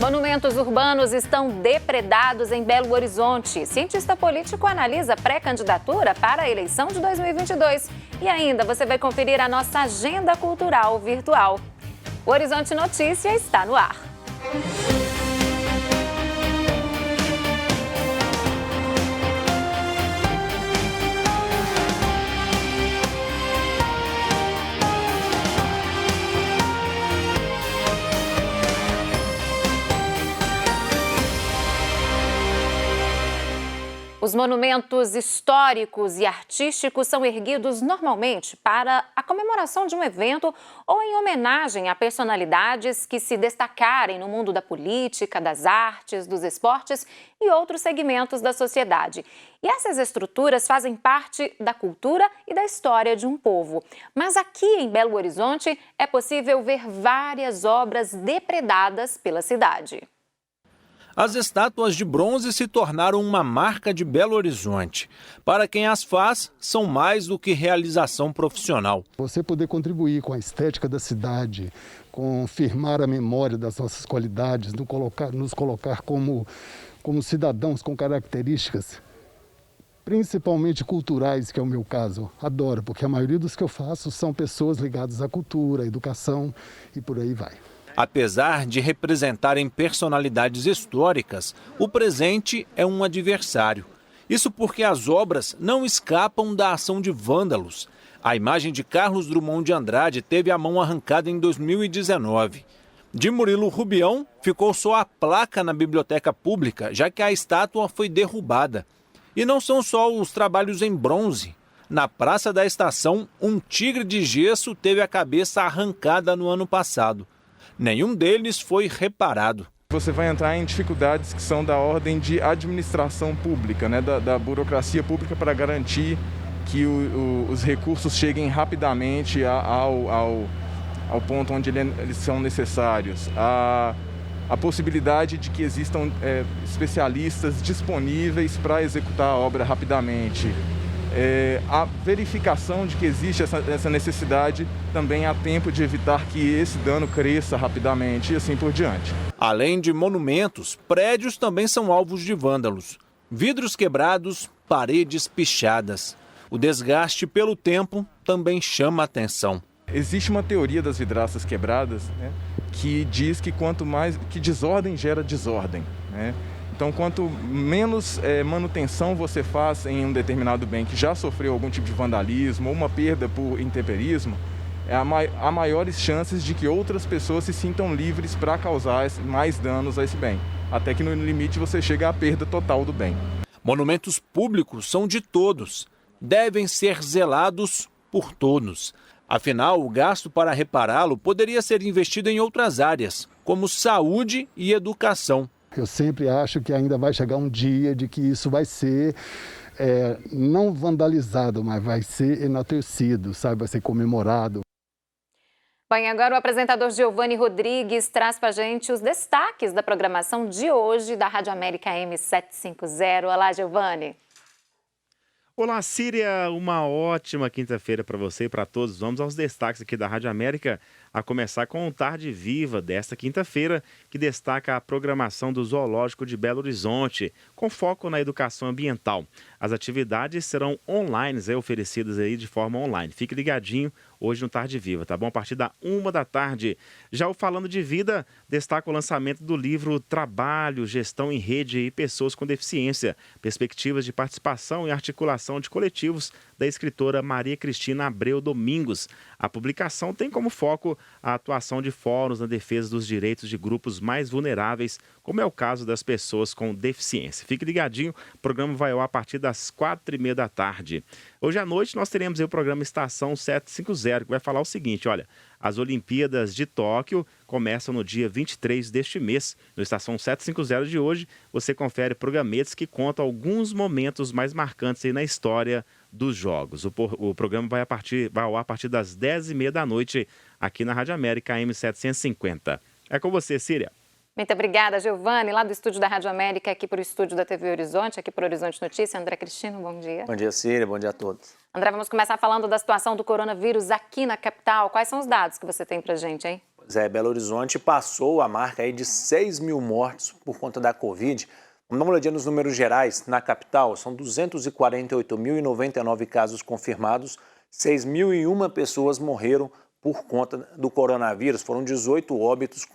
Monumentos urbanos estão depredados em Belo Horizonte. Cientista político analisa pré-candidatura para a eleição de 2022. E ainda você vai conferir a nossa agenda cultural virtual. O Horizonte Notícia está no ar. Os monumentos históricos e artísticos são erguidos normalmente para a comemoração de um evento ou em homenagem a personalidades que se destacarem no mundo da política, das artes, dos esportes e outros segmentos da sociedade. E essas estruturas fazem parte da cultura e da história de um povo. Mas aqui em Belo Horizonte é possível ver várias obras depredadas pela cidade. As estátuas de bronze se tornaram uma marca de Belo Horizonte. Para quem as faz, são mais do que realização profissional. Você poder contribuir com a estética da cidade, com firmar a memória das nossas qualidades, nos colocar como cidadãos com características, principalmente culturais, que é o meu caso. Adoro, porque a maioria dos que eu faço são pessoas ligadas à cultura, à educação e por aí vai. Apesar de representarem personalidades históricas, o presente é um adversário. Isso porque as obras não escapam da ação de vândalos. A imagem de Carlos Drummond de Andrade teve a mão arrancada em 2019. De Murilo Rubião, ficou só a placa na biblioteca pública, já que a estátua foi derrubada. E não são só os trabalhos em bronze. Na Praça da Estação, um tigre de gesso teve a cabeça arrancada no ano passado. Nenhum deles foi reparado. Você vai entrar em dificuldades que são da ordem de administração pública, né? da burocracia pública para garantir que os recursos cheguem rapidamente ao ponto onde eles são necessários. A possibilidade de que existam especialistas disponíveis para executar a obra rapidamente. A verificação de que existe essa necessidade também há tempo de evitar que esse dano cresça rapidamente e assim por diante. Além de monumentos, prédios também são alvos de vândalos. Vidros quebrados, paredes pichadas. O desgaste pelo tempo também chama a atenção. Existe uma teoria das vidraças quebradas, né, que diz que quanto mais que desordem gera desordem, né? Então, quanto menos manutenção você faz em um determinado bem que já sofreu algum tipo de vandalismo ou uma perda por intemperismo, há maiores chances de que outras pessoas se sintam livres para causar mais danos a esse bem. Até que no limite você chega à perda total do bem. Monumentos públicos são de todos. Devem ser zelados por todos. Afinal, o gasto para repará-lo poderia ser investido em outras áreas, como saúde e educação. Eu sempre acho que ainda vai chegar um dia de que isso vai ser não vandalizado, mas vai ser enaltecido, sabe? Vai ser comemorado. Bem, agora o apresentador Giovanni Rodrigues traz para a gente os destaques da programação de hoje da Rádio América M750. Olá, Giovanni. Olá, Síria, uma ótima quinta-feira para você e para todos. Vamos aos destaques aqui da Rádio América, a começar com o Tarde Viva desta quinta-feira, que destaca a programação do Zoológico de Belo Horizonte, com foco na educação ambiental. As atividades serão online, oferecidas aí de forma online. Fique ligadinho hoje no Tarde Viva, tá bom? A partir da 13h. Já o Falando de Vida destaca o lançamento do livro Trabalho, Gestão em Rede e Pessoas com Deficiência, Perspectivas de Participação e Articulação de Coletivos, da escritora Maria Cristina Abreu Domingos. A publicação tem como foco a atuação de fóruns na defesa dos direitos de grupos mais vulneráveis, como é o caso das pessoas com deficiência. Fique ligadinho, o programa vai ao ar a partir das 16h30. Hoje à noite nós teremos aí o programa Estação 750, que vai falar o seguinte, olha, as Olimpíadas de Tóquio começam no dia 23 deste mês. No Estação 750 de hoje, você confere programetes que contam alguns momentos mais marcantes aí na história dos Jogos. O programa vai ao ar a partir das 10h30 aqui na Rádio América M750. É com você, Síria. Muito obrigada, Giovanni. Lá do estúdio da Rádio América, aqui para o estúdio da TV Horizonte, aqui para o Horizonte Notícia. André Cristino, bom dia. Bom dia, Síria. Bom dia a todos. André, vamos começar falando da situação do coronavírus aqui na capital. Quais são os dados que você tem para a gente, hein? Belo Horizonte passou a marca aí de 6 mil mortos por conta da Covid. Vamos dar uma olhadinha nos números gerais. Na capital, são 248.099 casos confirmados, 6.001 pessoas morreram por conta do coronavírus. Foram 18 óbitos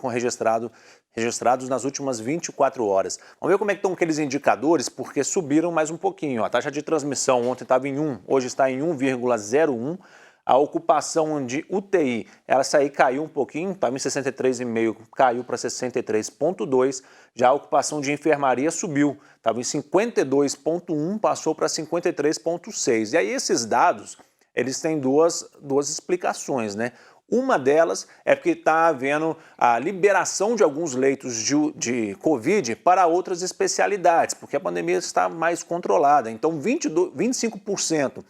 registrados nas últimas 24 horas. Vamos ver como é que estão aqueles indicadores, porque subiram mais um pouquinho. A taxa de transmissão ontem estava em 1, hoje está em 1,01. A ocupação de UTI, caiu um pouquinho, estava em 63,5, caiu para 63,2. Já a ocupação de enfermaria subiu, estava em 52,1, passou para 53,6. E aí esses dados, eles têm duas explicações, né? Uma delas é porque está havendo a liberação de alguns leitos de Covid para outras especialidades, porque a pandemia está mais controlada. Então, 25%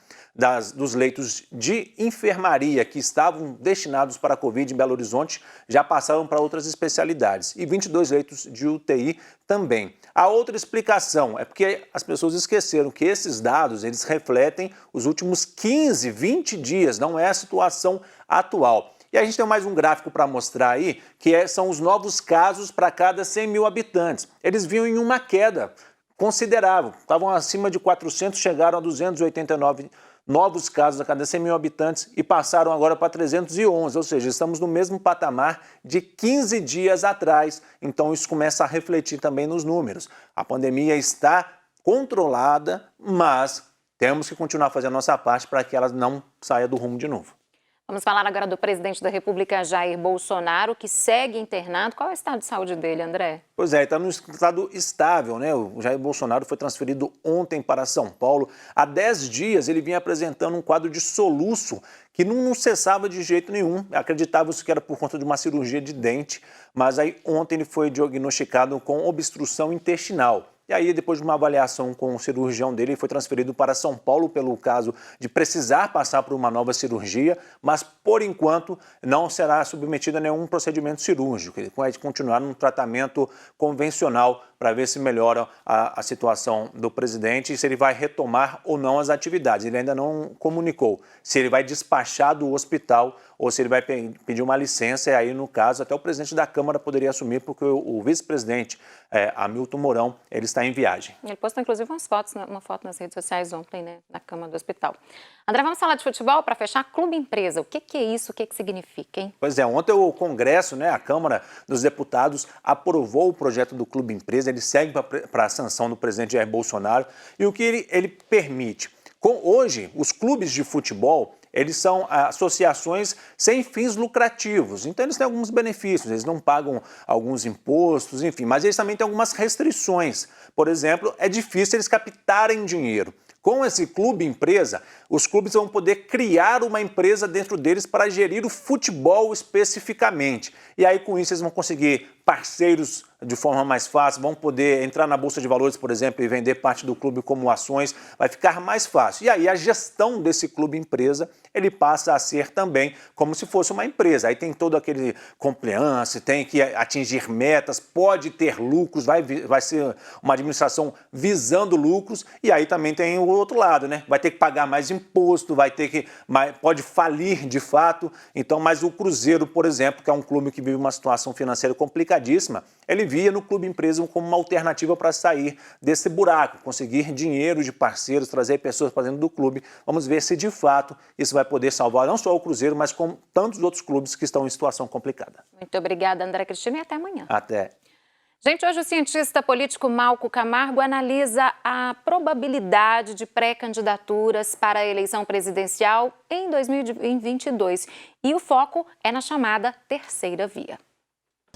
dos leitos de enfermaria que estavam destinados para a Covid em Belo Horizonte já passaram para outras especialidades e 22 leitos de UTI também. A outra explicação é porque as pessoas esqueceram que esses dados eles refletem os últimos 15, 20 dias, não é a situação atual. E a gente tem mais um gráfico para mostrar aí, que são os novos casos para cada 100 mil habitantes. Eles vinham em uma queda considerável, estavam acima de 400, chegaram a 289 novos casos a cada 100 mil habitantes e passaram agora para 311, ou seja, estamos no mesmo patamar de 15 dias atrás. Então isso começa a refletir também nos números. A pandemia está controlada, mas temos que continuar fazendo a nossa parte para que ela não saia do rumo de novo. Vamos falar agora do presidente da República, Jair Bolsonaro, que segue internado. Qual é o estado de saúde dele, André? Pois é, ele está num estado estável, né? O Jair Bolsonaro foi transferido ontem para São Paulo. Há 10 dias ele vinha apresentando um quadro de soluço que não cessava de jeito nenhum. Acreditava-se que era por conta de uma cirurgia de dente, mas aí ontem ele foi diagnosticado com obstrução intestinal. E aí, depois de uma avaliação com o cirurgião dele, ele foi transferido para São Paulo pelo caso de precisar passar por uma nova cirurgia, mas, por enquanto, não será submetido a nenhum procedimento cirúrgico. Ele vai continuar num tratamento convencional para ver se melhora a situação do presidente e se ele vai retomar ou não as atividades. Ele ainda não comunicou se ele vai despachar do hospital ou se ele vai pedir uma licença, e aí, no caso, até o presidente da Câmara poderia assumir, porque o vice-presidente, Hamilton Mourão, ele está em viagem. Ele postou, inclusive, uma foto nas redes sociais ontem, né, na cama do hospital. André, vamos falar de futebol para fechar? Clube Empresa, o que é isso? O que significa, hein? Pois é, ontem o Congresso, né, a Câmara dos Deputados, aprovou o projeto do Clube Empresa, ele segue para a sanção do presidente Jair Bolsonaro, e o que ele permite? Hoje, os clubes de futebol, eles são associações sem fins lucrativos, então eles têm alguns benefícios, eles não pagam alguns impostos, enfim, mas eles também têm algumas restrições. Por exemplo, é difícil eles captarem dinheiro. Com esse clube empresa, os clubes vão poder criar uma empresa dentro deles para gerir o futebol especificamente. E aí, com isso, eles vão conseguir parceiros de forma mais fácil, vão poder entrar na Bolsa de Valores, por exemplo, e vender parte do clube como ações, vai ficar mais fácil. E aí, a gestão desse clube empresa, ele passa a ser também como se fosse uma empresa. Aí tem todo aquele compliance, tem que atingir metas, pode ter lucros, vai ser uma administração visando lucros, e aí também tem o outro lado, né? Vai ter que pagar mais imposto, pode falir de fato. Então, mas o Cruzeiro, por exemplo, que é um clube que vive uma situação financeira complicadíssima, ele via no Clube Empresa como uma alternativa para sair desse buraco, conseguir dinheiro de parceiros, trazer pessoas para dentro do clube. Vamos ver se de fato isso vai poder salvar não só o Cruzeiro, mas como tantos outros clubes que estão em situação complicada. Muito obrigada, André Cristina, e até amanhã. Até. Gente, hoje o cientista político Malco Camargo analisa a probabilidade de pré-candidaturas para a eleição presidencial em 2022. E o foco é na chamada terceira via.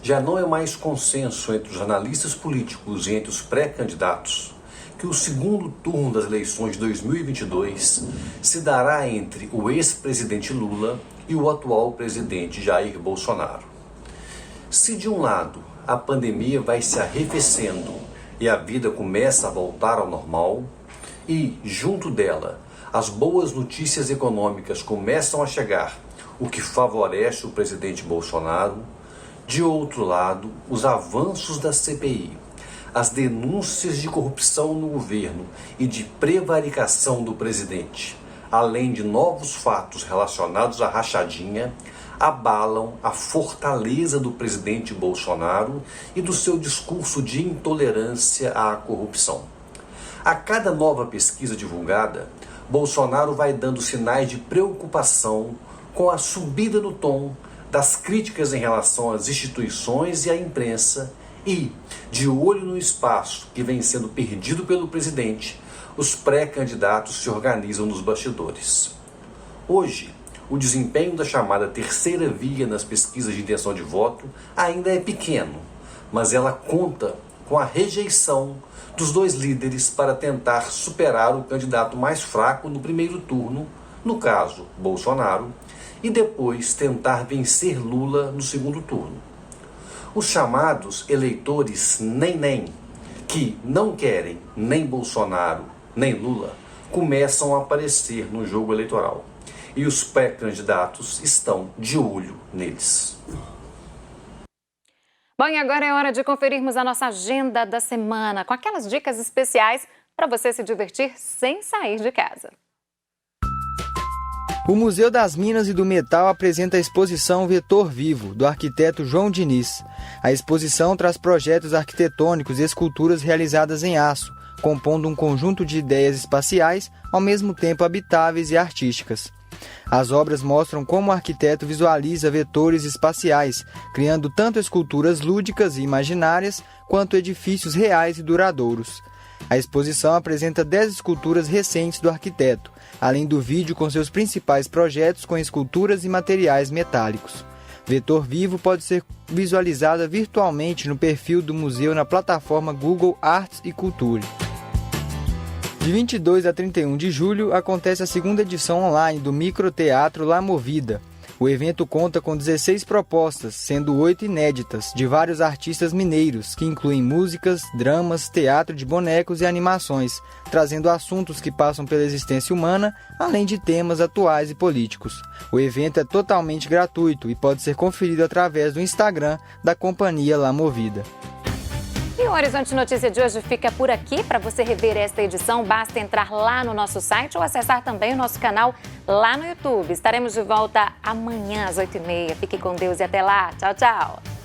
Já não é mais consenso entre os analistas políticos e entre os pré-candidatos que o segundo turno das eleições de 2022 se dará entre o ex-presidente Lula e o atual presidente Jair Bolsonaro. Se de um lado a pandemia vai se arrefecendo e a vida começa a voltar ao normal, e junto dela as boas notícias econômicas começam a chegar, o que favorece o presidente Bolsonaro, de outro lado, os avanços da CPI, as denúncias de corrupção no governo e de prevaricação do presidente, além de novos fatos relacionados à rachadinha, abalam a fortaleza do presidente Bolsonaro e do seu discurso de intolerância à corrupção. A cada nova pesquisa divulgada, Bolsonaro vai dando sinais de preocupação com a subida no tom das críticas em relação às instituições e à imprensa e, de olho no espaço que vem sendo perdido pelo presidente, os pré-candidatos se organizam nos bastidores. Hoje, o desempenho da chamada terceira via nas pesquisas de intenção de voto ainda é pequeno, mas ela conta com a rejeição dos dois líderes para tentar superar o candidato mais fraco no primeiro turno, no caso, Bolsonaro, e depois tentar vencer Lula no segundo turno. Os chamados eleitores nem, que não querem nem Bolsonaro nem Lula, começam a aparecer no jogo eleitoral. E os pré-candidatos estão de olho neles. Bom, e agora é hora de conferirmos a nossa agenda da semana, com aquelas dicas especiais para você se divertir sem sair de casa. O Museu das Minas e do Metal apresenta a exposição Vetor Vivo, do arquiteto João Diniz. A exposição traz projetos arquitetônicos e esculturas realizadas em aço, compondo um conjunto de ideias espaciais, ao mesmo tempo habitáveis e artísticas. As obras mostram como o arquiteto visualiza vetores espaciais, criando tanto esculturas lúdicas e imaginárias, quanto edifícios reais e duradouros. A exposição apresenta 10 esculturas recentes do arquiteto, além do vídeo com seus principais projetos com esculturas e materiais metálicos. Vetor Vivo pode ser visualizada virtualmente no perfil do museu na plataforma Google Arts e Cultura. De 22 a 31 de julho, acontece a segunda edição online do Microteatro La Movida. O evento conta com 16 propostas, sendo 8 inéditas, de vários artistas mineiros, que incluem músicas, dramas, teatro de bonecos e animações, trazendo assuntos que passam pela existência humana, além de temas atuais e políticos. O evento é totalmente gratuito e pode ser conferido através do Instagram da companhia La Movida. E o Horizonte Notícia de hoje fica por aqui. Para você rever esta edição, basta entrar lá no nosso site ou acessar também o nosso canal lá no YouTube. Estaremos de volta amanhã às 8h30. Fique com Deus e até lá. Tchau, tchau.